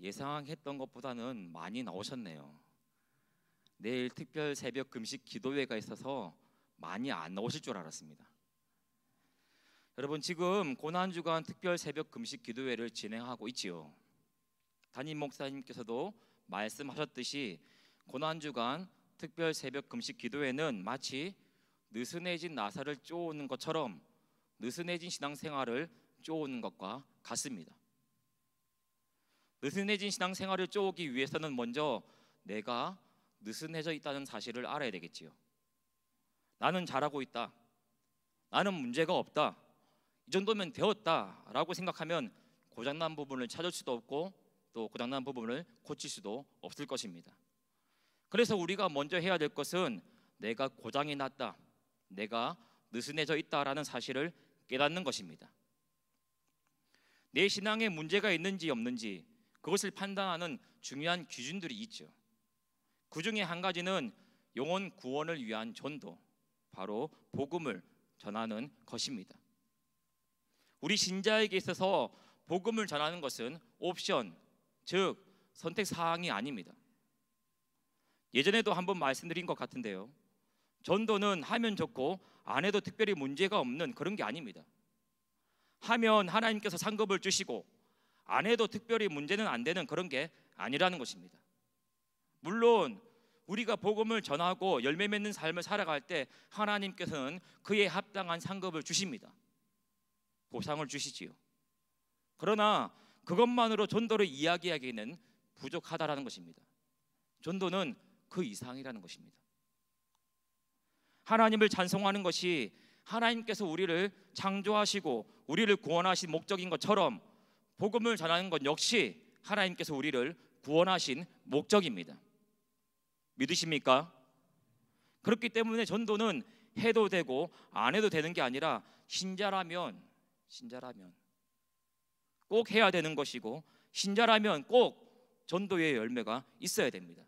예상했던 것보다는 많이 나오셨네요. 내일 특별 새벽 금식 기도회가 있어서 많이 안 나오실 줄 알았습니다. 여러분, 지금 고난주간 특별 새벽 금식 기도회를 진행하고 있지요. 담임 목사님께서도 말씀하셨듯이 고난주간 특별 새벽 금식 기도회는 마치 느슨해진 나사를 쪼는 것처럼 느슨해진 신앙생활을 쪼는 것과 같습니다. 느슨해진 신앙생활을 쪼기 위해서는 먼저 내가 느슨해져 있다는 사실을 알아야 되겠지요. 나는 잘하고 있다, 나는 문제가 없다, 이 정도면 되었다 라고 생각하면 고장난 부분을 찾을 수도 없고 또 고장난 부분을 고칠 수도 없을 것입니다. 그래서 우리가 먼저 해야 될 것은 내가 고장이 났다, 내가 느슨해져 있다라는 사실을 깨닫는 것입니다. 내 신앙에 문제가 있는지 없는지 그것을 판단하는 중요한 기준들이 있죠. 그 중에 한 가지는 영혼 구원을 위한 전도, 바로 복음을 전하는 것입니다. 우리 신자에게 있어서 복음을 전하는 것은 옵션, 즉 선택 사항이 아닙니다. 예전에도 한번 말씀드린 것 같은데요, 전도는 하면 좋고 안 해도 특별히 문제가 없는 그런 게 아닙니다. 하면 하나님께서 상급을 주시고 안 해도 특별히 문제는 안 되는 그런 게 아니라는 것입니다. 물론 우리가 복음을 전하고 열매 맺는 삶을 살아갈 때 하나님께서는 그에 합당한 상급을 주십니다. 보상을 주시지요. 그러나 그것만으로 전도를 이야기하기에는 부족하다라는 것입니다. 전도는 그 이상이라는 것입니다. 하나님을 찬송하는 것이 하나님께서 우리를 창조하시고 우리를 구원하신 목적인 것처럼 복음을 전하는 것 역시 하나님께서 우리를 구원하신 목적입니다. 믿으십니까? 그렇기 때문에 전도는 해도 되고 안 해도 되는 게 아니라 신자라면 꼭 해야 되는 것이고, 신자라면 꼭 전도의 열매가 있어야 됩니다.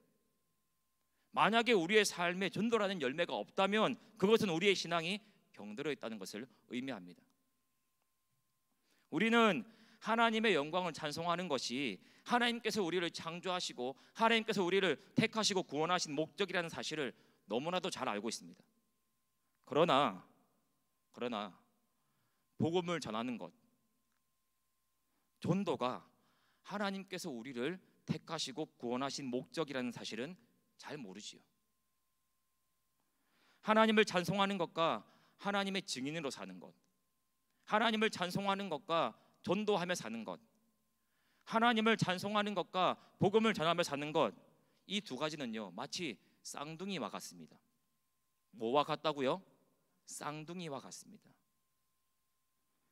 만약에 우리의 삶에 전도라는 열매가 없다면 그것은 우리의 신앙이 병들어 있다는 것을 의미합니다. 우리는 하나님의 영광을 찬송하는 것이 하나님께서 우리를 창조하시고 하나님께서 우리를 택하시고 구원하신 목적이라는 사실을 너무나도 잘 알고 있습니다. 그러나 복음을 전하는 것, 전도가 하나님께서 우리를 택하시고 구원하신 목적이라는 사실은 잘 모르지요. 하나님을 찬송하는 것과 하나님의 증인으로 사는 것, 하나님을 찬송하는 것과 전도하며 사는 것, 하나님을 찬송하는 것과 복음을 전하며 사는 것, 이 두 가지는요 마치 쌍둥이와 같습니다. 뭐와 같다고요? 쌍둥이와 같습니다.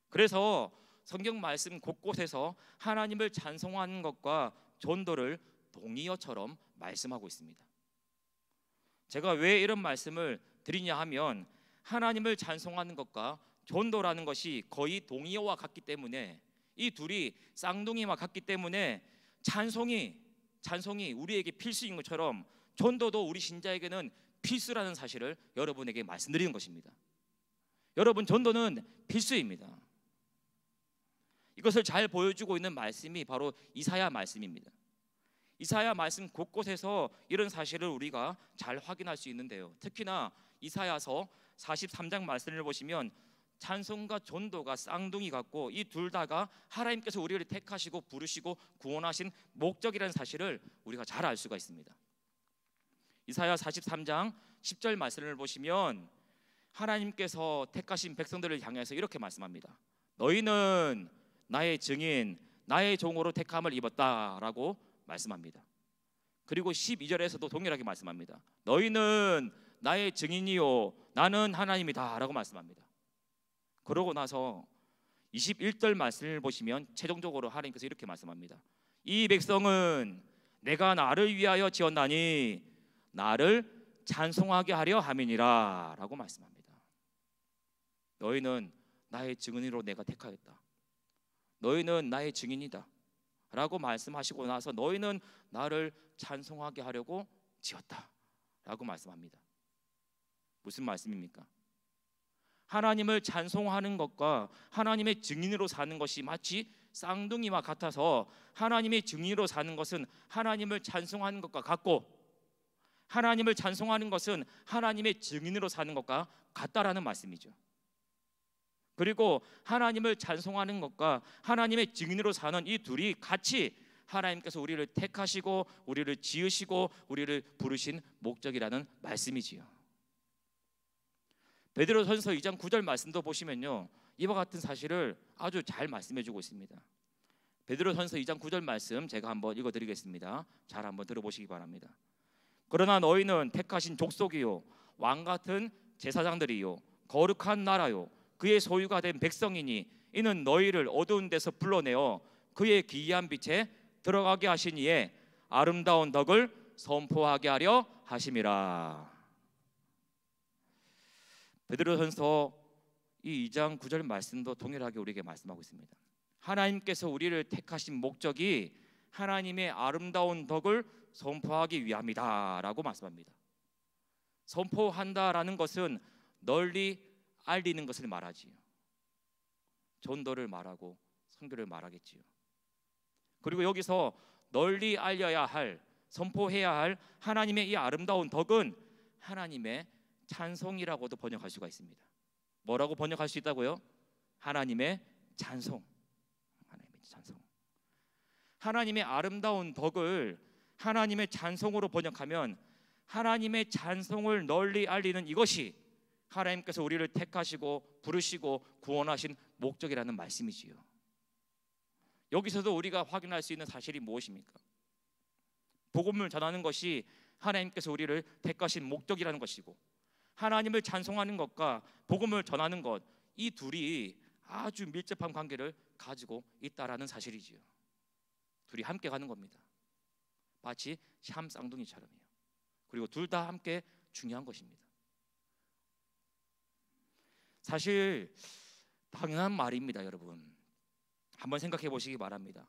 그래서 성경 말씀 곳곳에서 하나님을 찬송하는 것과 전도를 동의어처럼 말씀하고 있습니다. 제가 왜 이런 말씀을 드리냐 하면 하나님을 찬송하는 것과 전도라는 것이 거의 동의어와 같기 때문에, 이 둘이 쌍둥이와 같기 때문에 찬송이 우리에게 필수인 것처럼 전도도 우리 신자에게는 필수라는 사실을 여러분에게 말씀드리는 것입니다. 여러분, 전도는 필수입니다. 이것을 잘 보여주고 있는 말씀이 바로 이사야 말씀입니다. 이사야 말씀 곳곳에서 이런 사실을 우리가 잘 확인할 수 있는데요, 특히나 이사야서 43장 말씀을 보시면 찬송과 전도가 쌍둥이 같고 이 둘 다가 하나님께서 우리를 택하시고 부르시고 구원하신 목적이라는 사실을 우리가 잘 알 수가 있습니다. 이사야 43장 10절 말씀을 보시면 하나님께서 택하신 백성들을 향해서 이렇게 말씀합니다. 너희는 나의 증인, 나의 종으로 택함을 입었다라고 말씀합니다. 그리고 12절에서도 동일하게 말씀합니다. 너희는 나의 증인이요 나는 하나님이다 라고 말씀합니다. 그러고 나서 21절 말씀을 보시면 최종적으로 하나님께서 이렇게 말씀합니다. 이 백성은 내가 나를 위하여 지었나니 나를 찬송하게 하려 함이니라 라고 말씀합니다. 너희는 나의 증인으로 내가 택하였다, 너희는 나의 증인이다 라고 말씀하시고 나서 너희는 나를 찬송하게 하려고 지었다 라고 말씀합니다. 무슨 말씀입니까? 하나님을 찬송하는 것과 하나님의 증인으로 사는 것이 마치 쌍둥이와 같아서 하나님의 증인으로 사는 것은 하나님을 찬송하는 것과 같고 하나님을 찬송하는 것은 하나님의 증인으로 사는 것과 같다라는 말씀이죠. 그리고 하나님을 찬송하는 것과 하나님의 증인으로 사는 이 둘이 같이 하나님께서 우리를 택하시고 우리를 지으시고 우리를 부르신 목적이라는 말씀이지요. 베드로전서 2장 9절 말씀도 보시면요, 이와 같은 사실을 아주 잘 말씀해주고 있습니다. 베드로전서 2장 9절 말씀 제가 한번 읽어드리겠습니다. 잘 한번 들어보시기 바랍니다. 그러나 너희는 택하신 족속이요 왕 같은 제사장들이요 거룩한 나라요 그의 소유가 된 백성이니 이는 너희를 어두운 데서 불러내어 그의 기이한 빛에 들어가게 하신 이에 아름다운 덕을 선포하게 하려 하심이라. 베드로전서 이 2장 9절 말씀도 동일하게 우리에게 말씀하고 있습니다. 하나님께서 우리를 택하신 목적이 하나님의 아름다운 덕을 선포하기 위함이다 라고 말씀합니다. 선포한다라는 것은 널리 알리는 것을 말하지요. 전도를 말하고 선교를 말하겠지요. 그리고 여기서 널리 알려야 할, 선포해야 할 하나님의 이 아름다운 덕은 하나님의 찬송이라고도 번역할 수가 있습니다. 뭐라고 번역할 수 있다고요? 하나님의 찬송. 하나님의 찬송. 하나님의 아름다운 덕을 하나님의 찬송으로 번역하면 하나님의 찬송을 널리 알리는 이것이 하나님께서 우리를 택하시고 부르시고 구원하신 목적이라는 말씀이지요. 여기서도 우리가 확인할 수 있는 사실이 무엇입니까? 복음을 전하는 것이 하나님께서 우리를 택하신 목적이라는 것이고 하나님을 찬송하는 것과 복음을 전하는 것, 이 둘이 아주 밀접한 관계를 가지고 있다라는 사실이지요. 둘이 함께 가는 겁니다. 마치 샴 쌍둥이처럼요. 그리고 둘 다 함께 중요한 것입니다. 사실 당연한 말입니다, 여러분. 한번 생각해 보시기 바랍니다.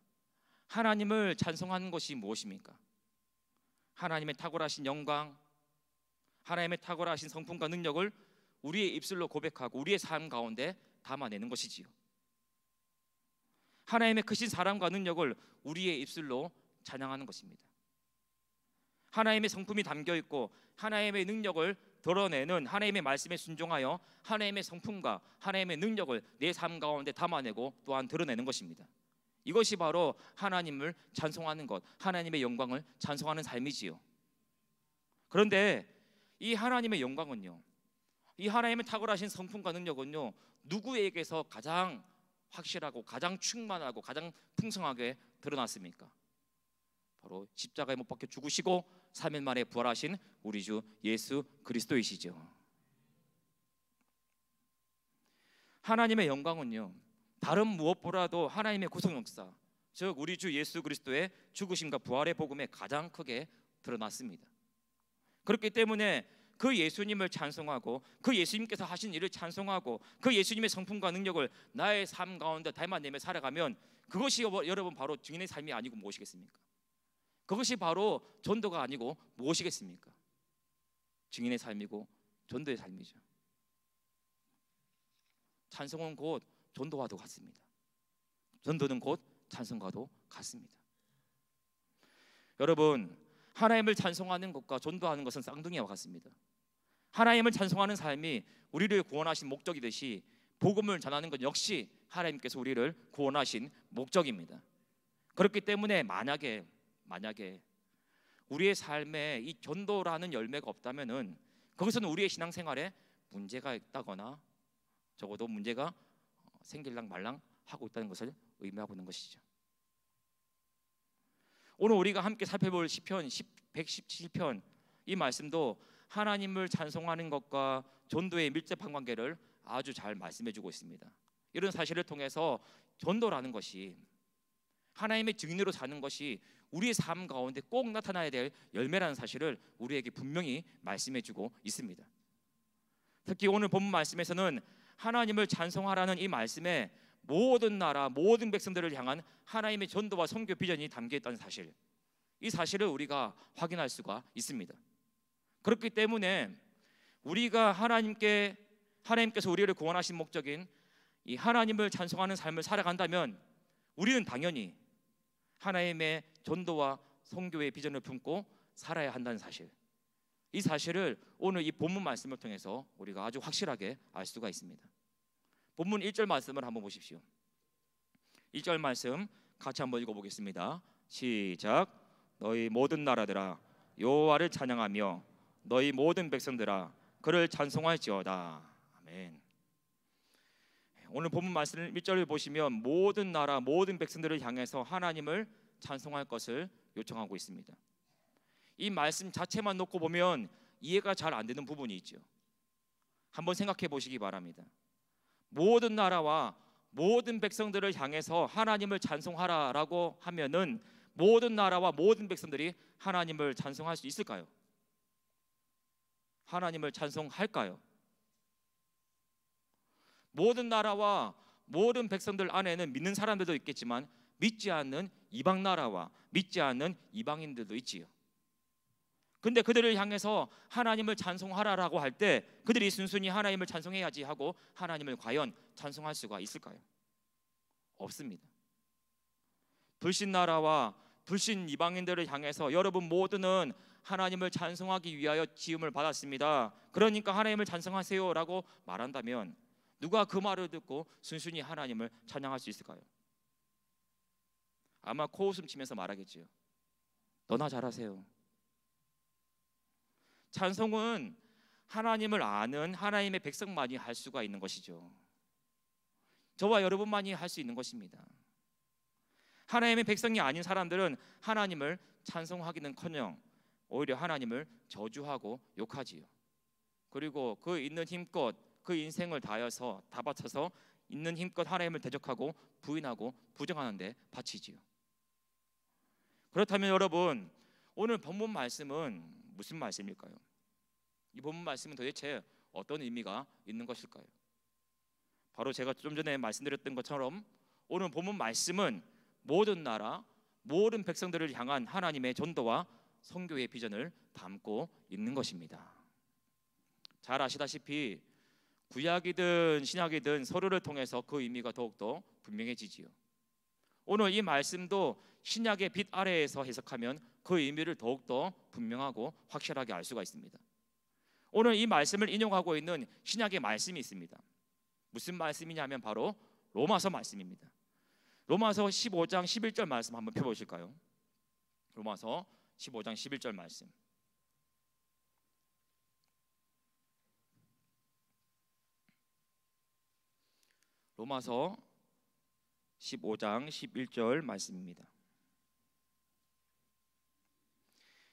하나님을 찬송하는 것이 무엇입니까? 하나님의 탁월하신 영광, 하나님의 탁월하신 성품과 능력을 우리의 입술로 고백하고 우리의 삶 가운데 담아내는 것이지요. 하나님의 크신 사랑과 능력을 우리의 입술로 찬양하는 것입니다. 하나님의 성품이 담겨 있고 하나님의 능력을 드러내는 하나님의 말씀에 순종하여 하나님의 성품과 하나님의 능력을 내 삶 가운데 담아내고 또한 드러내는 것입니다. 이것이 바로 하나님을 찬송하는 것, 하나님의 영광을 찬송하는 삶이지요. 그런데 이 하나님의 영광은요, 이 하나님의 탁월하신 성품과 능력은요, 누구에게서 가장 확실하고 가장 충만하고 가장 풍성하게 드러났습니까? 바로 십자가에 못 박혀 죽으시고 3일 만에 부활하신 우리 주 예수 그리스도이시죠. 하나님의 영광은요, 다른 무엇보다도 하나님의 구속 역사, 즉 우리 주 예수 그리스도의 죽으심과 부활의 복음에 가장 크게 드러났습니다. 그렇기 때문에 그 예수님을 찬송하고 그 예수님께서 하신 일을 찬송하고 그 예수님의 성품과 능력을 나의 삶 가운데 담아내며 살아가면 그것이 여러분 바로 증인의 삶이 아니고 무엇이겠습니까? 그것이 바로 전도가 아니고 무엇이겠습니까? 증인의 삶이고 전도의 삶이죠. 찬송은 곧 전도와도 같습니다. 전도는 곧 찬송과도 같습니다. 여러분, 하나님을 찬송하는 것과 전도하는 것은 쌍둥이와 같습니다. 하나님을 찬송하는 삶이 우리를 구원하신 목적이듯이 복음을 전하는 것 역시 하나님께서 우리를 구원하신 목적입니다. 그렇기 때문에 만약에 우리의 삶에 이 전도라는 열매가 없다면은 그것은 우리의 신앙생활에 문제가 있다거나 적어도 문제가 생길랑 말랑 하고 있다는 것을 의미하고 있는 것이죠. 오늘 우리가 함께 살펴볼 시편 117편, 이 말씀도 하나님을 찬송하는 것과 전도의 밀접한 관계를 아주 잘 말씀해주고 있습니다. 이런 사실을 통해서 전도라는 것이, 하나님의 증인으로 사는 것이 우리의 삶 가운데 꼭 나타나야 될 열매라는 사실을 우리에게 분명히 말씀해주고 있습니다. 특히 오늘 본문 말씀에서는 하나님을 찬송하라는 이 말씀에 모든 나라, 모든 백성들을 향한 하나님의 전도와 선교 비전이 담겨 있다는 사실, 이 사실을 우리가 확인할 수가 있습니다. 그렇기 때문에 우리가 하나님께 하나님께서 우리를 구원하신 목적인 이 하나님을 찬송하는 삶을 살아간다면 우리는 당연히 하나님의 전도와 선교의 비전을 품고 살아야 한다는 사실, 이 사실을 오늘 이 본문 말씀을 통해서 우리가 아주 확실하게 알 수가 있습니다. 본문 1절 말씀을 한번 보십시오. 1절 말씀 같이 한번 읽어보겠습니다. 시작. 너희 모든 나라들아 여호와를 찬양하며 너희 모든 백성들아 그를 찬송할지어다. 아멘. 오늘 본문 말씀 1절을 보시면 모든 나라 모든 백성들을 향해서 하나님을 찬송할 것을 요청하고 있습니다. 이 말씀 자체만 놓고 보면 이해가 잘 안 되는 부분이 있죠. 한번 생각해 보시기 바랍니다. 모든 나라와 모든 백성들을 향해서 하나님을 찬송하라라고 하면은 모든 나라와 모든 백성들이 하나님을 찬송할 수 있을까요? 하나님을 찬송할까요? 모든 나라와 모든 백성들 안에는 믿는 사람들도 있겠지만 믿지 않는 이방 나라와 믿지 않는 이방인들도 있지요. 근데 그들을 향해서 하나님을 찬송하라라고 할 때 그들이 순순히 하나님을 찬송해야지 하고 하나님을 과연 찬송할 수가 있을까요? 없습니다. 불신 나라와 불신 이방인들을 향해서 여러분 모두는 하나님을 찬송하기 위하여 지음을 받았습니다, 그러니까 하나님을 찬송하세요라고 말한다면 누가 그 말을 듣고 순순히 하나님을 찬양할 수 있을까요? 아마 코웃음 치면서 말하겠지요. 너나 잘하세요. 찬송은 하나님을 아는 하나님의 백성만이 할 수가 있는 것이죠. 저와 여러분만이 할 수 있는 것입니다. 하나님의 백성이 아닌 사람들은 하나님을 찬송하기는커녕 오히려 하나님을 저주하고 욕하지요. 그리고 그 있는 힘껏 그 인생을 다해서 다 바쳐서 있는 힘껏 하나님을 대적하고 부인하고 부정하는 데 바치지요. 그렇다면 여러분, 오늘 본문 말씀은 무슨 말씀일까요? 이 본문 말씀은 도대체 어떤 의미가 있는 것일까요? 바로 제가 좀 전에 말씀드렸던 것처럼 오늘 본문 말씀은 모든 나라, 모든 백성들을 향한 하나님의 전도와 선교의 비전을 담고 있는 것입니다. 잘 아시다시피 구약이든 신약이든 서류를 통해서 그 의미가 더욱더 분명해지지요. 오늘 이 말씀도 신약의 빛 아래에서 해석하면 그 의미를 더욱더 분명하고 확실하게 알 수가 있습니다. 오늘 이 말씀을 인용하고 있는 신약의 말씀이 있습니다. 무슨 말씀이냐면 바로 로마서 말씀입니다. 로마서 15장 11절 말씀 한번 펴보실까요? 로마서 15장 11절 말씀. 로마서 15장 11절 말씀입니다.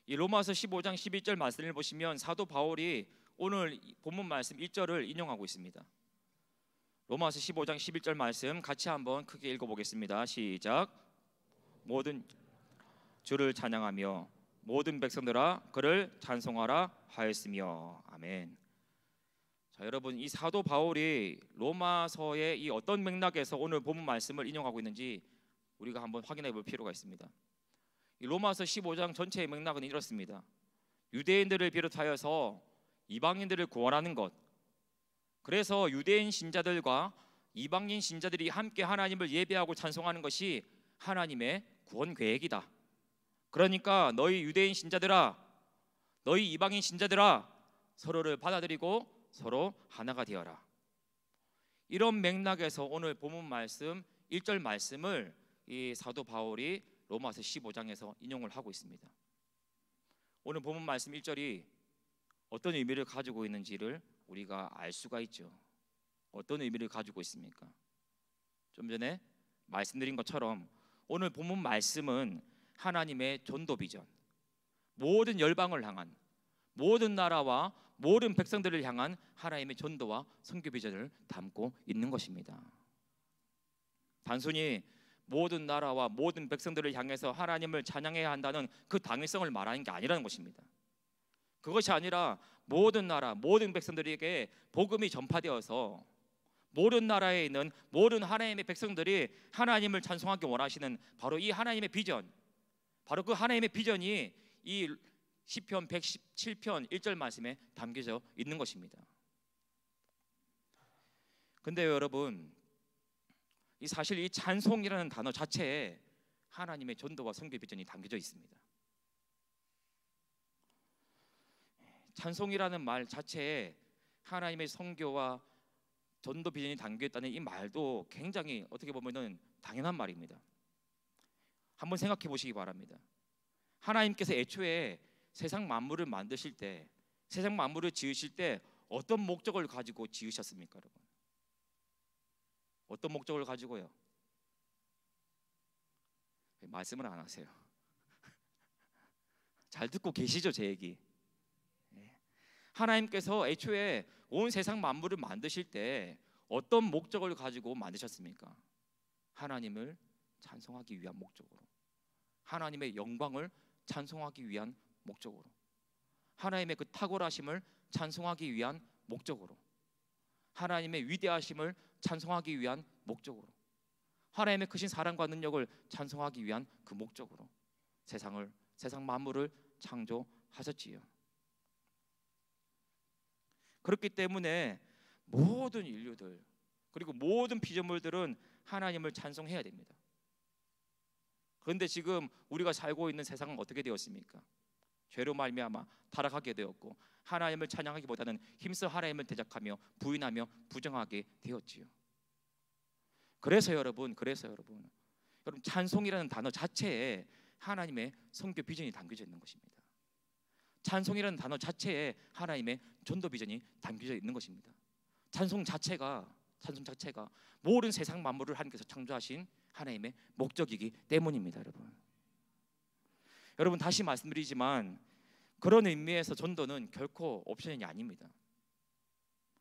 이 로마서 15장 12절 말씀을 보시면 사도 바울이 오늘 본문 말씀 1절을 인용하고 있습니다. 로마서 15장 11절 말씀 같이 한번 크게 읽어보겠습니다. 시작. 모든 주를 찬양하며 모든 백성들아 그를 찬송하라 하였으며. 아멘. 자, 여러분, 이 사도 바울이 로마서의 이 어떤 맥락에서 오늘 본문 말씀을 인용하고 있는지 우리가 한번 확인해 볼 필요가 있습니다. 이 로마서 15장 전체의 맥락은 이렇습니다. 유대인들을 비롯하여서 이방인들을 구원하는 것, 그래서 유대인 신자들과 이방인 신자들이 함께 하나님을 예배하고 찬송하는 것이 하나님의 구원 계획이다. 그러니까 너희 유대인 신자들아, 너희 이방인 신자들아, 서로를 받아들이고 서로 하나가 되어라. 이런 맥락에서 오늘 본문 말씀 1절 말씀을 이 사도 바울이 로마서 15장에서 인용을 하고 있습니다. 오늘 본문 말씀 1절이 어떤 의미를 가지고 있는지를 우리가 알 수가 있죠. 어떤 의미를 가지고 있습니까? 좀 전에 말씀드린 것처럼 오늘 본문 말씀은 하나님의 전도 비전, 모든 열방을 향한, 모든 나라와 모든 백성들을 향한 하나님의 전도와 선교 비전을 담고 있는 것입니다. 단순히 모든 나라와 모든 백성들을 향해서 하나님을 찬양해야 한다는 그 당위성을 말하는 게 아니라는 것입니다. 그것이 아니라 모든 나라, 모든 백성들에게 복음이 전파되어서 모든 나라에 있는 모든 하나님의 백성들이 하나님을 찬송하기 원하시는 바로 이 하나님의 비전, 바로 그 하나님의 비전이 이 시편 117편 1절 말씀에 담겨져 있는 것입니다. 근데 여러분, 이 사실 이 찬송이라는 단어 자체에 하나님의 전도와 선교 비전이 담겨져 있습니다. 찬송이라는 말 자체에 하나님의 선교와 전도 비전이 담겨 있다는 이 말도 굉장히 어떻게 보면은 당연한 말입니다. 한번 생각해 보시기 바랍니다. 하나님께서 애초에 세상 만물을 만드실 때, 세상 만물을 지으실 때 어떤 목적을 가지고 지으셨습니까, 여러분? 어떤 목적을 가지고요? 말씀을 안 하세요. 잘 듣고 계시죠, 제 얘기? 하나님께서 애초에 온 세상 만물을 만드실 때 어떤 목적을 가지고 만드셨습니까? 하나님을 찬송하기 위한 목적으로, 하나님의 영광을 찬송하기 위한 목적으로, 하나님의 그 탁월하심을 찬송하기 위한 목적으로, 하나님의 위대하심을 찬송하기 위한 목적으로, 하나님의 크신 사랑과 능력을 찬송하기 위한 그 목적으로 세상 만물을 창조하셨지요. 그렇기 때문에 모든 인류들, 그리고 모든 피조물들은 하나님을 찬송해야 됩니다. 그런데 지금 우리가 살고 있는 세상은 어떻게 되었습니까? 죄로 말미암아 타락하게 되었고, 하나님을 찬양하기보다는 힘써 하나님을 대적하며 부인하며 부정하게 되었지요. 그래서 여러분 찬송이라는 단어 자체에 하나님의 선교 비전이 담겨져 있는 것입니다. 찬송이라는 단어 자체에 하나님의 전도 비전이 담겨져 있는 것입니다. 찬송 자체가 모든 세상 만물을 하나님께서 창조하신 하나님의 목적이기 때문입니다. 여러분 다시 말씀드리지만, 그런 의미에서 전도는 결코 옵션이 아닙니다.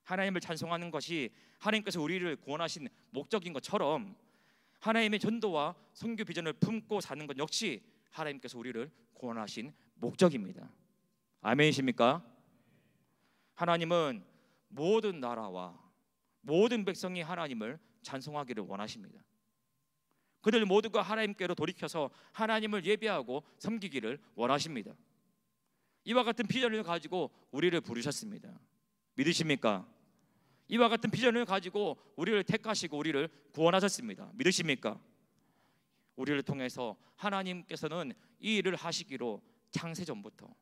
하나님을 찬송하는 것이 하나님께서 우리를 구원하신 목적인 것처럼, 하나님의 전도와 선교 비전을 품고 사는 것 역시 하나님께서 우리를 구원하신 목적입니다. 아멘이십니까? 하나님은 모든 나라와 모든 백성이 하나님을 찬송하기를 원하십니다. 그들 모두가 하나님께로 돌이켜서 하나님을 예배하고 섬기기를 원하십니다. 이와 같은 비전을 가지고 우리를 부르셨습니다. 믿으십니까? 이와 같은 비전을 가지고 우리를 택하시고 우리를 구원하셨습니다. 믿으십니까? 우리를 통해서 하나님께서는 이 일을 하시기로 창세전부터,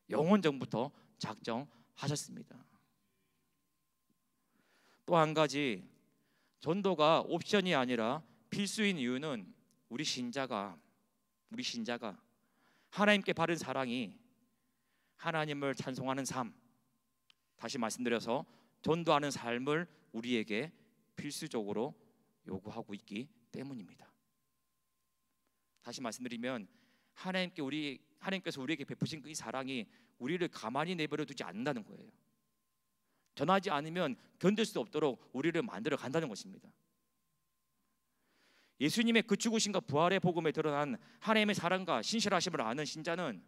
영원전부터 작정하셨습니다. 또 한 가지, 전도가 옵션이 아니라 필수인 이유는 우리 신자가 하나님께 바른 사랑이 하나님을 찬송하는 삶, 다시 말씀드려서 전도하는 삶을 우리에게 필수적으로 요구하고 있기 때문입니다. 다시 말씀드리면, 하나님께서 우리에게 베푸신 이 사랑이 우리를 가만히 내버려 두지 않는다는 거예요. 전하지 않으면 견딜 수 없도록 우리를 만들어 간다는 것입니다. 예수님의 그 죽으심과 부활의 복음에 드러난 하나님의 사랑과 신실하심을 아는 신자는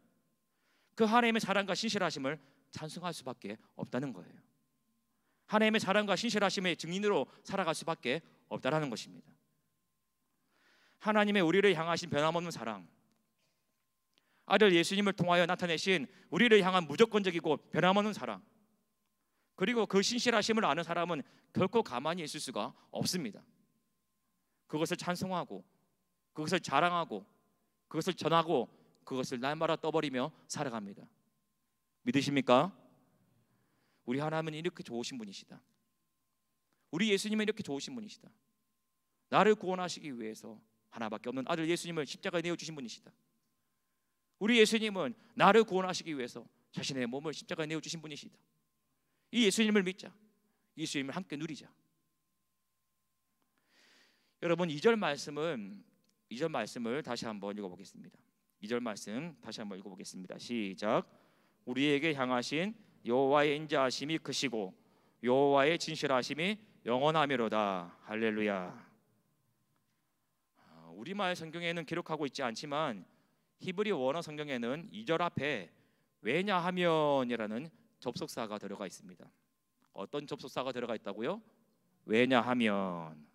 그 하나님의 사랑과 신실하심을 찬송할 수밖에 없다는 거예요. 하나님의 사랑과 신실하심의 증인으로 살아갈 수밖에 없다는 것입니다. 하나님의 우리를 향하신 변함없는 사랑, 아들 예수님을 통하여 나타내신 우리를 향한 무조건적이고 변함없는 사랑, 그리고 그 신실하심을 아는 사람은 결코 가만히 있을 수가 없습니다. 그것을 찬송하고, 그것을 자랑하고, 그것을 전하고, 그것을 날마다 떠버리며 살아갑니다. 믿으십니까? 우리 하나님은 이렇게 좋으신 분이시다. 우리 예수님은 이렇게 좋으신 분이시다. 나를 구원하시기 위해서 하나밖에 없는 아들 예수님을 십자가에 내어주신 분이시다. 우리 예수님은 나를 구원하시기 위해서 자신의 몸을 십자가에 내어주신 분이시다. 이 예수님을 믿자. 예수님을 함께 누리자. 여러분 2절 말씀을 다시 한번 읽어보겠습니다. 2절 말씀 다시 한번 읽어보겠습니다. 시작. 우리에게 향하신 여호와의 인자하심이 크시고 여호와의 진실하심이 영원하미로다. 할렐루야. 우리말 성경에는 기록하고 있지 않지만 히브리 원어 성경에는 2절 앞에 왜냐하면이라는 접속사가 들어가 있습니다. 어떤 접속사가 들어가 있다고요? 왜냐하면.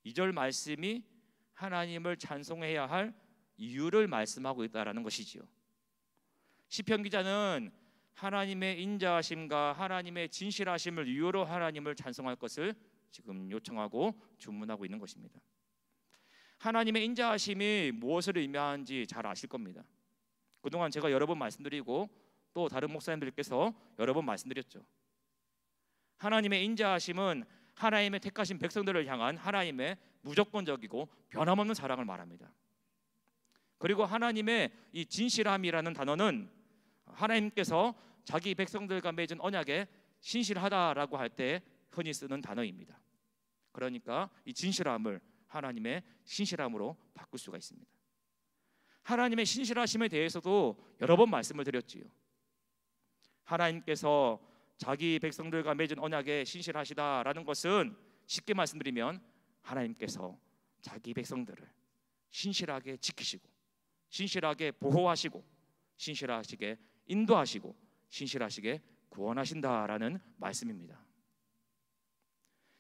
2절 말씀이 하나님을 찬송해야 할 이유를 말씀하고 있다라는 것이지요. 시편 기자는 하나님의 인자하심과 하나님의 진실하심을 이유로 하나님을 찬송할 것을 지금 요청하고 주문하고 있는 것입니다. 하나님의 인자하심이 무엇을 의미하는지 잘 아실 겁니다. 그동안 제가 여러 번 말씀드리고 또 다른 목사님들께서 여러 번 말씀드렸죠. 하나님의 인자하심은 하나님의 택하신 백성들을 향한 하나님의 무조건적이고 변함없는 사랑을 말합니다. 그리고 하나님의 이 진실함이라는 단어는 하나님께서 자기 백성들과 맺은 언약에 신실하다라고 할 때 흔히 쓰는 단어입니다. 그러니까 이 진실함을 하나님의 신실함으로 바꿀 수가 있습니다. 하나님의 신실하심에 대해서도 여러 번 말씀을 드렸지요. 하나님께서 자기 백성들과 맺은 언약에 신실하시다라는 것은 쉽게 말씀드리면 하나님께서 자기 백성들을 신실하게 지키시고 신실하게 보호하시고 신실하시게 인도하시고 신실하시게 구원하신다라는 말씀입니다.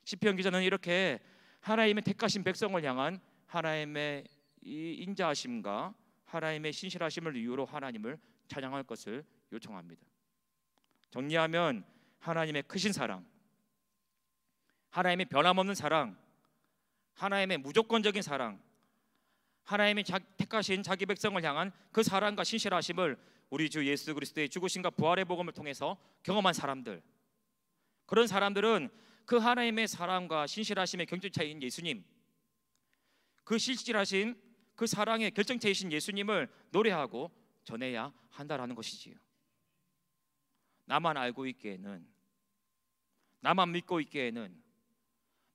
시편 기자는 이렇게 하나님의 택하신 백성을 향한 하나님의 이 인자하심과 하나님의 신실하심을 이유로 하나님을 찬양할 것을 요청합니다. 정리하면 하나님의 크신 사랑, 하나님의 변함없는 사랑, 하나님의 무조건적인 사랑, 하나님의 택하신 자기 백성을 향한 그 사랑과 신실하심을 우리 주 예수 그리스도의 죽으심과 부활의 복음을 통해서 경험한 사람들, 그런 사람들은 그 하나님의 사랑과 신실하심의 경쟁자인 예수님, 그 신실하신 그 사랑의 결정체이신 예수님을 노래하고 전해야 한다라는 것이지요. 나만 알고 있기에는, 나만 믿고 있기에는,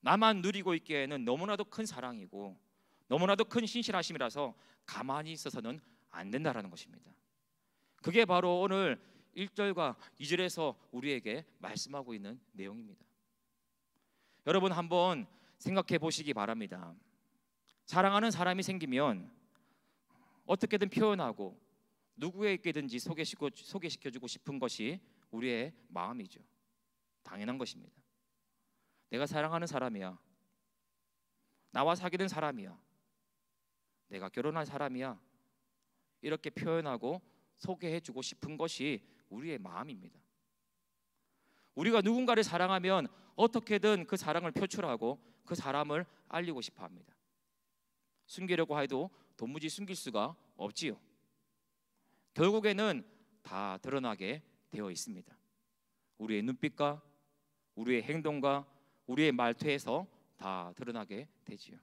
나만 누리고 있기에는 너무나도 큰 사랑이고 너무나도 큰 신실하심이라서 가만히 있어서는 안 된다라는 것입니다. 그게 바로 오늘 1절과 2절에서 우리에게 말씀하고 있는 내용입니다. 여러분 한번 생각해 보시기 바랍니다. 사랑하는 사람이 생기면 어떻게든 표현하고 누구에게든지 소개시켜주고 싶은 것이 우리의 마음이죠. 당연한 것입니다. 내가 사랑하는 사람이야, 나와 사귀는 사람이야, 내가 결혼할 사람이야, 이렇게 표현하고 소개해주고 싶은 것이 우리의 마음입니다. 우리가 누군가를 사랑하면 어떻게든 그 사랑을 표출하고 그 사람을 알리고 싶어 합니다. 숨기려고 해도 도무지 숨길 수가 없지요. 결국에는 다 드러나게 되어 있습니다. 우리의 눈빛과 우리의 행동과 우리의 말투에서 다 드러나게 되지요.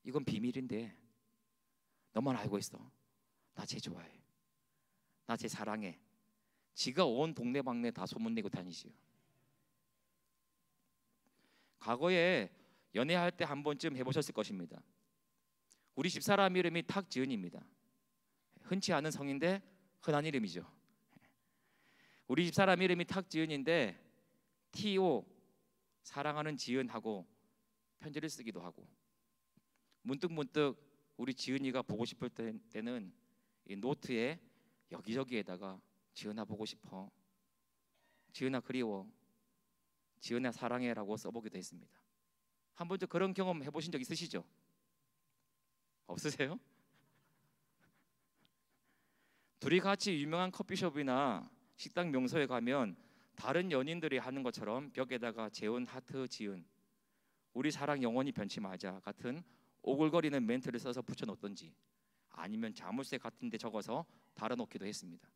이건 비밀인데 너만 알고 있어. 나 쟤 좋아해, 나 쟤 사랑해. 지가 온 동네방네 다 소문내고 다니지요. 과거에 연애할 때 한 번쯤 해보셨을 것입니다. 우리 집사람 이름이 탁지은입니다. 흔치 않은 성인데 흔한 이름이죠. 우리 집사람 이름이 탁지은인데 T.O. 사랑하는 지은하고 편지를 쓰기도 하고, 문득 우리 지은이가 보고 싶을 때는 이 노트에 여기저기에다가 지은아 보고 싶어, 지은아 그리워, 지은아 사랑해라고 써보기도 했습니다. 한 번도 그런 경험 해보신 적 있으시죠? 없으세요? 둘이 같이 유명한 커피숍이나 식당 명소에 가면 다른 연인들이 하는 것처럼 벽에다가 재운 하트 지은, 우리 사랑 영원히 변치 마자 같은 오글거리는 멘트를 써서 붙여놓던지 아니면 자물쇠 같은 데 적어서 달아놓기도 했습니다.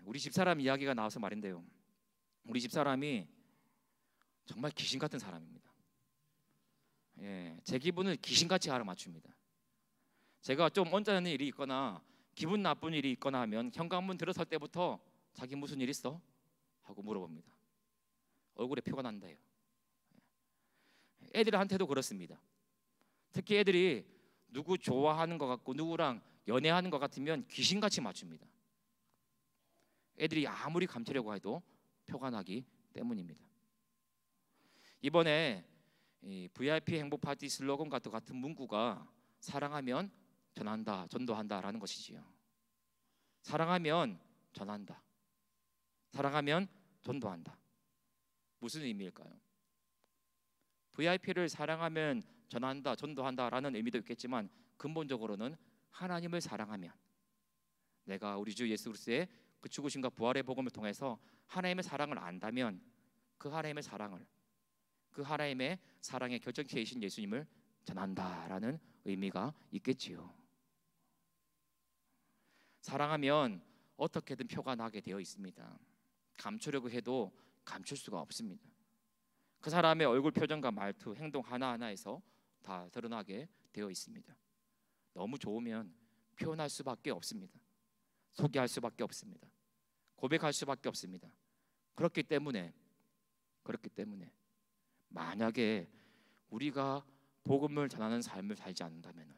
우리 집사람 이야기가 나와서 말인데요, 우리 집사람이 정말 귀신 같은 사람입니다. 제 기분을 귀신같이 알아맞춥니다. 제가 좀 언짢은 일이 있거나 기분 나쁜 일이 있거나 하면 현관문 들어설 때부터 자기 무슨 일 있어? 하고 물어봅니다. 얼굴에 표가 난다요. 애들한테도 그렇습니다. 특히 애들이 누구 좋아하는 것 같고 누구랑 연애하는 것 같으면 귀신같이 맞춥니다. 애들이 아무리 감추려고 해도 표가 나기 때문입니다. 이번에 이 VIP 행복 파티 슬로건 같은 문구가 사랑하면 전한다, 전도한다라는 것이지요. 사랑하면 전한다, 사랑하면 전도한다. 무슨 의미일까요? VIP를 사랑하면 전한다, 전도한다라는 의미도 있겠지만 근본적으로는 하나님을 사랑하면, 내가 우리 주 예수 그리스도의 그 죽으심과 부활의 복음을 통해서 하나님의 사랑을 안다면 그 하나님의 사랑의 결정체이신 예수님을 전한다라는 의미가 있겠지요. 사랑하면 어떻게든 표가 나게 되어 있습니다. 감추려고 해도 감출 수가 없습니다. 그 사람의 얼굴 표정과 말투, 행동 하나하나에서 다 드러나게 되어 있습니다. 너무 좋으면 표현할 수밖에 없습니다. 소개할 수밖에 없습니다. 고백할 수밖에 없습니다. 그렇기 때문에 만약에 우리가 복음을 전하는 삶을 살지 않는다면,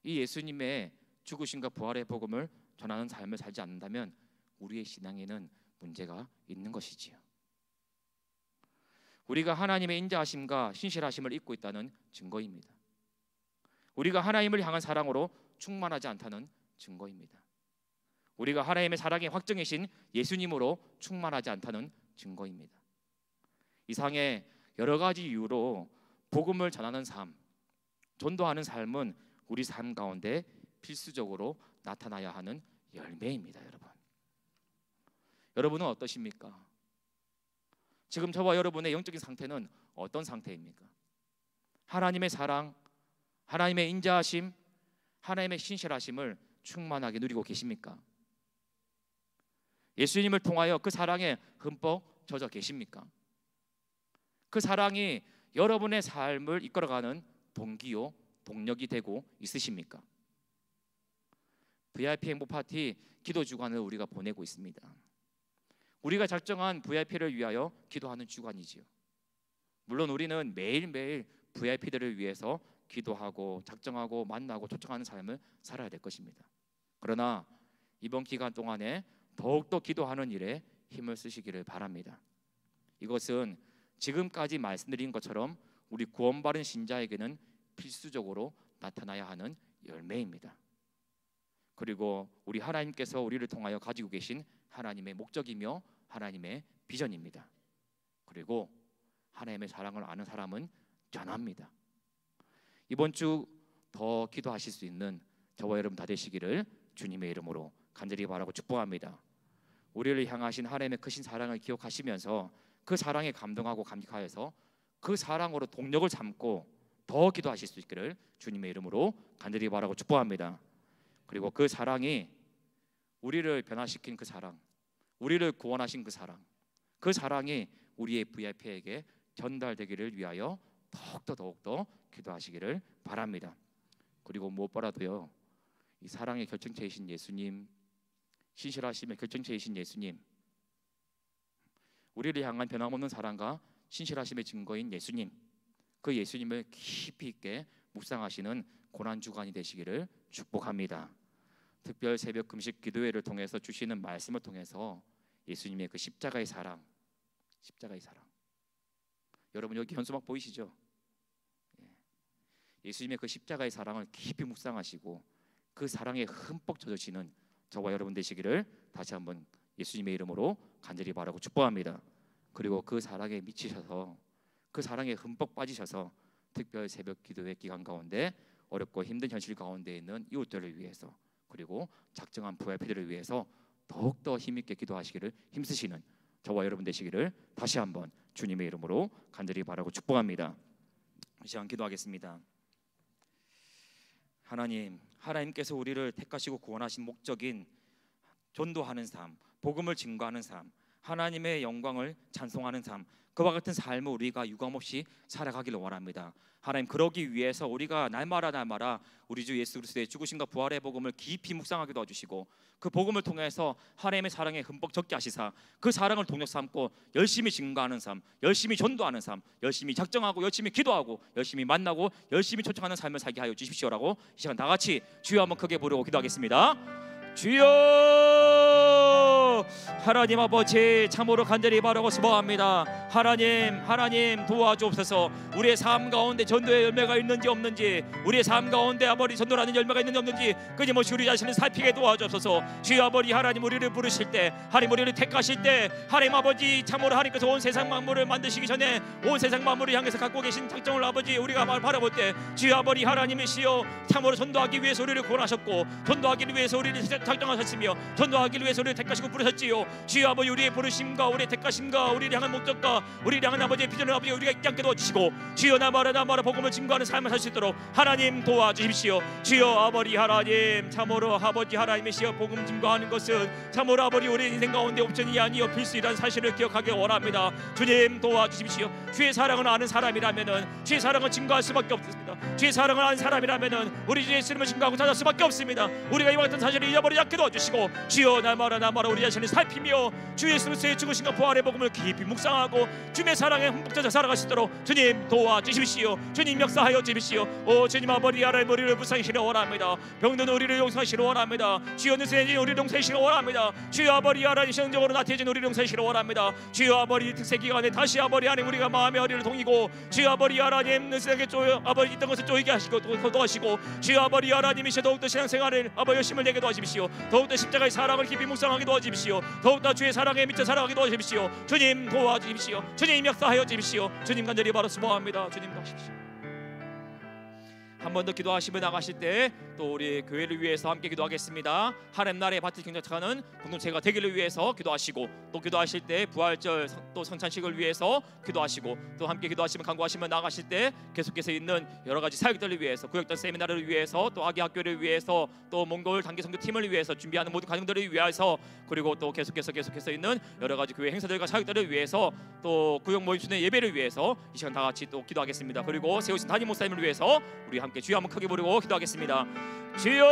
이 예수님의 죽으심과 부활의 복음을 전하는 삶을 살지 않는다면 우리의 신앙에는 문제가 있는 것이지요. 우리가 하나님의 인자하심과 신실하심을 잊고 있다는 증거입니다. 우리가 하나님을 향한 사랑으로 충만하지 않다는 증거입니다. 우리가 하나님의 사랑의 확정이신 예수님으로 충만하지 않다는 증거입니다. 이상의 여러 가지 이유로 복음을 전하는 삶, 전도하는 삶은 우리 삶 가운데 필수적으로 나타나야 하는 열매입니다. 여러분은 어떠십니까? 지금 저와 여러분의 영적인 상태는 어떤 상태입니까? 하나님의 사랑, 하나님의 인자하심, 하나님의 신실하심을 충만하게 누리고 계십니까? 예수님을 통하여 그 사랑에 흠뻑 젖어 계십니까? 그 사랑이 여러분의 삶을 이끌어가는 동기요, 동력이 되고 있으십니까? VIP 행복 파티 기도 주간을 우리가 보내고 있습니다. 우리가 작정한 VIP를 위하여 기도하는 주간이지요. 물론 우리는 매일매일 VIP들을 위해서 기도하고 작정하고 만나고 초청하는 삶을 살아야 될 것입니다. 그러나 이번 기간 동안에 더욱더 기도하는 일에 힘을 쓰시기를 바랍니다. 이것은 지금까지 말씀드린 것처럼 우리 구원받은 신자에게는 필수적으로 나타나야 하는 열매입니다. 그리고 우리 하나님께서 우리를 통하여 가지고 계신 하나님의 목적이며 하나님의 비전입니다. 그리고 하나님의 사랑을 아는 사람은 전합니다. 이번 주 더 기도하실 수 있는 저와 여러분 다 되시기를 주님의 이름으로 간절히 바라고 축복합니다. 우리를 향하신 하나님의 크신 사랑을 기억하시면서 그 사랑에 감동하고 감격하여서 그 사랑으로 동력을 삼고 더 기도하실 수 있기를 주님의 이름으로 간절히 바라고 축복합니다. 그리고 그 사랑이 우리를 변화시킨 그 사랑, 우리를 구원하신 그 사랑이 우리의 VIP에게 전달되기를 위하여 더욱더 기도하시기를 바랍니다. 그리고 무엇보다도요, 이 사랑의 결정체이신 예수님, 신실하심의 결정체이신 예수님, 우리를 향한 변함없는 사랑과 신실하심의 증거인 예수님, 그 예수님을 깊이 있게 묵상하시는 고난주간이 되시기를 축복합니다. 특별 새벽 금식 기도회를 통해서 주시는 말씀을 통해서 예수님의 그 십자가의 사랑, 여러분 여기 현수막 보이시죠? 예수님의 그 십자가의 사랑을 깊이 묵상하시고 그 사랑에 흠뻑 젖으시는 저와 여러분 되시기를 다시 한번 예수님의 이름으로 간절히 바라고 축복합니다. 그리고 그 사랑에 미치셔서 그 사랑에 흠뻑 빠지셔서 특별 새벽 기도회 기간 가운데 어렵고 힘든 현실 가운데 있는 이웃들을 위해서, 그리고 작정한 VIP들을 위해서 더욱더 힘있게 기도하시기를 힘쓰시는 저와 여러분 되시기를 다시 한번 주님의 이름으로 간절히 바라고 축복합니다. 이 시간 기도하겠습니다. 하나님께서 우리를 택하시고 구원하신 목적인 전도하는 삶, 복음을 증거하는 삶, 하나님의 영광을 찬송하는 삶, 그와 같은 삶을 우리가 유감없이 살아가기를 원합니다. 하나님, 그러기 위해서 우리가 날마다 우리 주 예수 그리스도의 죽으심과 부활의 복음을 깊이 묵상하게 도와주시고 그 복음을 통해서 하나님의 사랑에 흠뻑 젖게 하시사 그 사랑을 동력 삼고 열심히 증거하는 삶, 열심히 전도하는 삶, 열심히 작정하고 열심히 기도하고 열심히 만나고 열심히 초청하는 삶을 살게 하여 주십시오라고 이 시간 다 같이 주여 한번 크게 부르고 기도하겠습니다. 주여! 주십시오. 하나님 아버지 참으로 간절히 바라고 소망합니다. 하나님 도와주옵소서. 우리의 삶 가운데 전도의 열매가 있는지 없는지, 우리의 삶 가운데 아버지 전도라는 열매가 있는지 없는지 끊임없이 우리 자신을 살피게 도와주옵소서. 주여 아버지 하나님 우리를 부르실 때, 하나님 우리를 택하실 때, 하나님 아버지 참으로 하나님께서 온 세상 만물을 만드시기 전에 온 세상 만물을 향해서 갖고 계신 작정을 아버지 우리가 바라볼 때, 주여 아버지 하나님이시여 참으로 전도하기 위해서 우리를 구원하셨고, 전도하기 위해서 우리를 작정하셨으며, 전도하기 위해서 우리를 택하시고 부르셨지요. 주여 아버지 우리의 부르심과 우리의 택하심과 우리를 향한 목적과 우리를 향한 아버지의 비전을 아버지 우리가 잊지 않게 도와주시고, 주여 나마라 복음을 증거하는 삶을 살 수 있도록 하나님 도와주십시오. 주여 아버지 하나님 참으로 아버지 하나님이시여 복음 증거하는 것은 참으로 아버지 우리 인생 가운데 옵션이 아니요 필수이라는 사실을 기억하기 원합니다. 주님 도와주십시오. 주의 사랑을 아는 사람이라면은 주의 사랑을 증거할 수밖에 없습니다. 주의 사랑을 아는 사람이라면은 우리 주 예수님을 증거하고 찾아갈 수밖에 없습니다. 우리가 이와 같은 사실을 잊어버리지 않게 도와주시고, 주여 나마라 우리 자신을 살피며 주 예수님의 죽으신과 부활의 복음을 깊이 묵상하고 주님의 사랑에 흠뻑 젖어 살아갈 수 있도록 주님 도와주십시오. 주님 역사하여 주십시오. 오 주님 아버지 하나님 우리를 불쌍히시려 원합니다. 병든 우리를 용서하시려 원합니다. 주여 느슨해진 우리를 용서하시려 원합니다. 주여 아버지 하나님 신앙적으로 나태해진 우리를 용서하시려 원합니다. 주여 아버지 특세 기간에 다시 아버지 하나님 우리가 마음의 허리를 동이고, 주여 아버지 하나님 느슨하게 아버지 있던 것을 쪼이게 하시고 도와주시고, 주여 아버지 하나님이시여 더욱더 신앙생활을 아버지 열심을 내게 도와주십시오. 더욱더 십자가의 사랑을 깊이 묵상하게 도와주십시오. 더욱더 주의 사랑에 미쳐 살아가게 도와주십시오. 주님 도와주십시오. 주님 역사하여 주십시오. 주님 간절히 바로 수고합니다. 주님 도와주십시오. 한 번 더 기도하시며 나가실 때 또 우리 교회를 위해서 함께 기도하겠습니다. 하나님 나라의 밭을 경작하는 공동체가 되기를 위해서 기도하시고, 또 기도하실 때 부활절 또 성찬식을 위해서 기도하시고, 또 함께 기도하시며 간구하시며 나가실 때 계속해서 있는 여러 가지 사역들을 위해서, 구역단 세미나를 위해서, 또 아기 학교를 위해서, 또 몽골 단기 선교 팀을 위해서 준비하는 모든 가정들을 위해서, 그리고 또 계속해서 있는 여러 가지 교회 행사들과 사역들을 위해서, 또 구역 모임 순회 예배를 위해서 이 시간 다 같이 또 기도하겠습니다. 그리고 세우신 담임 목사님을 위해서 우리 함께 주여 한번 크게 부르고 기도하겠습니다. 주여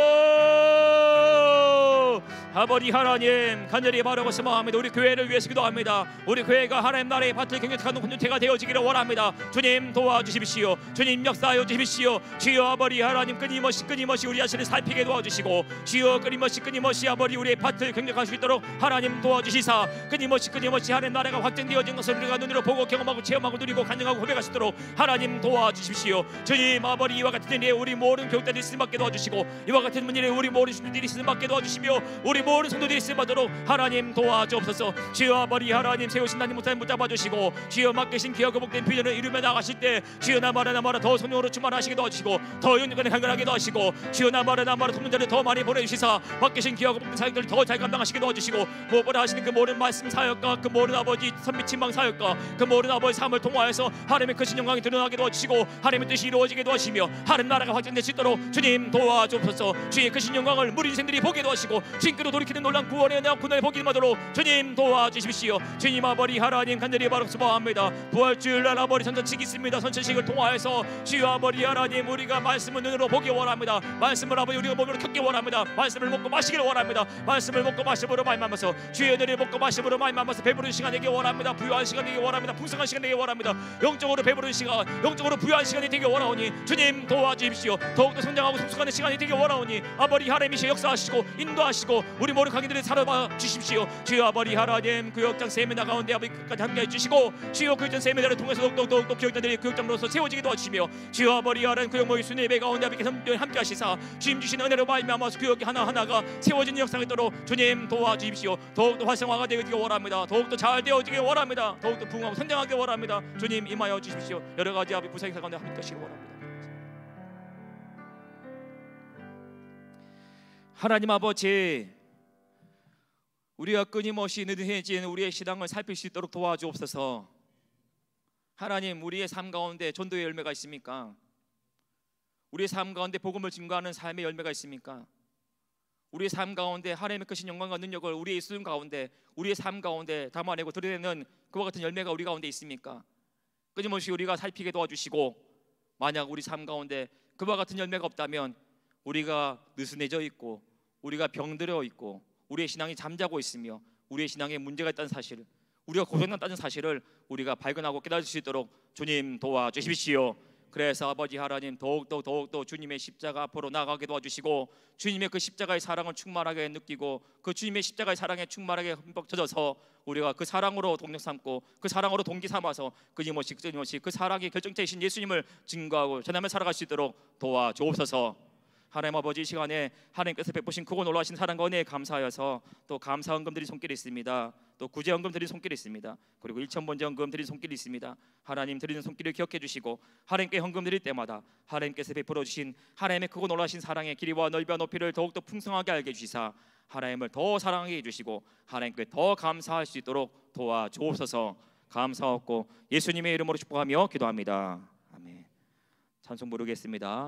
아버지 하나님 간절히 바라고 소망합니다. 우리 교회를 위해서 기도합니다. 우리 교회가 하나님 나라의 밭을 경영하는 공동체가 되어지기를 원합니다. 주님 도와주십시오. 주님 역사하여 주십시오. 주여 아버지 하나님 끊임없이 우리 자신을 살피게 도와주시고, 주여 끊임없이 아버지 우리의 밭을 경영할 수 있도록 하나님 도와주시사, 끊임없이 하나님 나라가 확정되어진 것을 우리가 눈으로 보고 경험하고 체험하고 누리고 간증하고 고백할 수 있도록 하나님 도와주십시오. 주님 아버지 이와 같은 일에 우리 모든 교육자들이 쓰임받게 도와주시고, 이와 같은 일에 우리 모든 신도들이 쓰임받게 도와주시며, 우리 모든 성도들이 쓰임받도록 하나님 도와주옵소서. 주여 아버지 하나님 세우신 하나님 못하는 붙잡아 주시고, 주여 맡기신 기억과 복된 비전을 이루며 나가실 때 주여 나마라 더 성령으로 충만하시게 도와주시고, 더 영육간에 강건하게 도와주시고, 주여 나마라 통문자를 더 많이 보내주시사 맡기신 기억과 복된 사역들을 더 잘 감당하시게 도와주시고, 무엇보다 하시는 그 모든 말씀 사역과 그 모든 아버지 선미친망 사역과 그 모든 아버지 삶을 통하여서 하나님의 크신 영광이 드러나게 도와주시고, 하나님의 뜻이 이루어지게 도와주시며, 하나님 나라가 확장될 수 있도록 주님 도와주옵소서. 주의 크신 영광을 우리 인생들이 보게 도와주시고, 주님께로 돌이키는 놀란 구원의 구원을 보게 하도록 주님 도와주십시오. 주님 아버지 하나님 간절히 바로 소망합니다. 부활주일 날 아버지 선천식이 있습니다. 선천식을 통하여서 주여 아버지 하나님 우리가 말씀을 눈으로 보기 원합니다. 말씀을 아버지 우리가 몸으로 겪기 원합니다. 말씀을 먹고 마시기를 원합니다. 말씀을 먹고 마심으로 마음하면서 주의 은혜를 먹고 마심으로 마음하면서 배부른 시간 되기 원합니다. 부유한 시간 되기 원합니다. 풍성한 시간 되기 원합니다. 영적으로 배부른 시간, 영적으로 부유한 시간이 되기 원하오니 주님 도와주십시오. 더욱더 성장하고 성숙하는 시간이 되기 원하오니 아버지 하나님이시 역사하시고 인도하시고 우리 모든 강인들을 살아봐 주십시오. 주여 아버지 하나님 교역장 세미나 가운데 아버지 끝까지 함께해 주시고, 주여 교역장 세미나를 통해서 더욱더 교역장들이 교역장으로서 세워지게 도와주시며, 주여 아버지 하나님 교역 모임 순회 예배 가운데 아버지께서 함께 하시사 주님 주신 은혜로 말미암아서 교역이 하나하나가 세워지는 역사가 있도록 주님 도와주십시오. 더욱더 활성화가 되기 원합니다. 더욱더 잘 되어지기 원합니다. 더욱더 부흥하고 성장하기 원합니다. 주님 임하여 주십시오. 여러 가지 아버지 부상 행사 가운데 함께 하시기 원합니다. 하나님 아버지, 우리가 끊임없이 느슨해진 우리의 신앙을 살필 수 있도록 도와주옵소서. 하나님 우리의 삶 가운데 전도의 열매가 있습니까? 우리의 삶 가운데 복음을 증거하는 삶의 열매가 있습니까? 우리의 삶 가운데 하나님의 크신 영광과 능력을 우리의 삶 가운데, 우리의 삶 가운데 담아내고 드러내는 그와 같은 열매가 우리 가운데 있습니까? 끊임없이 우리가 살피게 도와주시고, 만약 우리 삶 가운데 그와 같은 열매가 없다면 우리가 느슨해져 있고, 우리가 병들어 있고, 우리의 신앙이 잠자고 있으며 우리의 신앙에 문제가 있다는 사실, 우리가 고생났다는 사실을 우리가 발견하고 깨달을 수 있도록 주님 도와주십시오. 그래서 아버지 하나님 더욱더 주님의 십자가 앞으로 나가게 도와주시고 주님의 그 십자가의 사랑을 충만하게 느끼고 그 주님의 십자가의 사랑에 충만하게 흠뻑 젖어서 우리가 그 사랑으로 동력 삼고 그 사랑으로 동기 삼아서 끊임없이 그 사랑의 결정체이신 예수님을 증거하고 전하며 살아갈 수 있도록 도와주옵소서. 하나님 아버지, 이 시간에 하나님께서 베푸신 크고 놀라신 사랑과 은혜에 감사하여서 또 감사 헌금들이 손길에 있습니다. 또 구제 헌금들이 손길에 있습니다. 그리고 1,000번째 헌금들이 손길에 있습니다. 하나님 드리는 손길을 기억해 주시고 하나님께 헌금 드릴 때마다 하나님께서 베풀어 주신 하나님의 크고 놀라신 사랑의 길이와 넓이와 높이를 더욱더 풍성하게 알게 해주시사 하나님을 더 사랑하게 해주시고 하나님께 더 감사할 수 있도록 도와주옵소서. 감사하고 예수님의 이름으로 축복하며 기도합니다. 아멘. 찬송 부르겠습니다.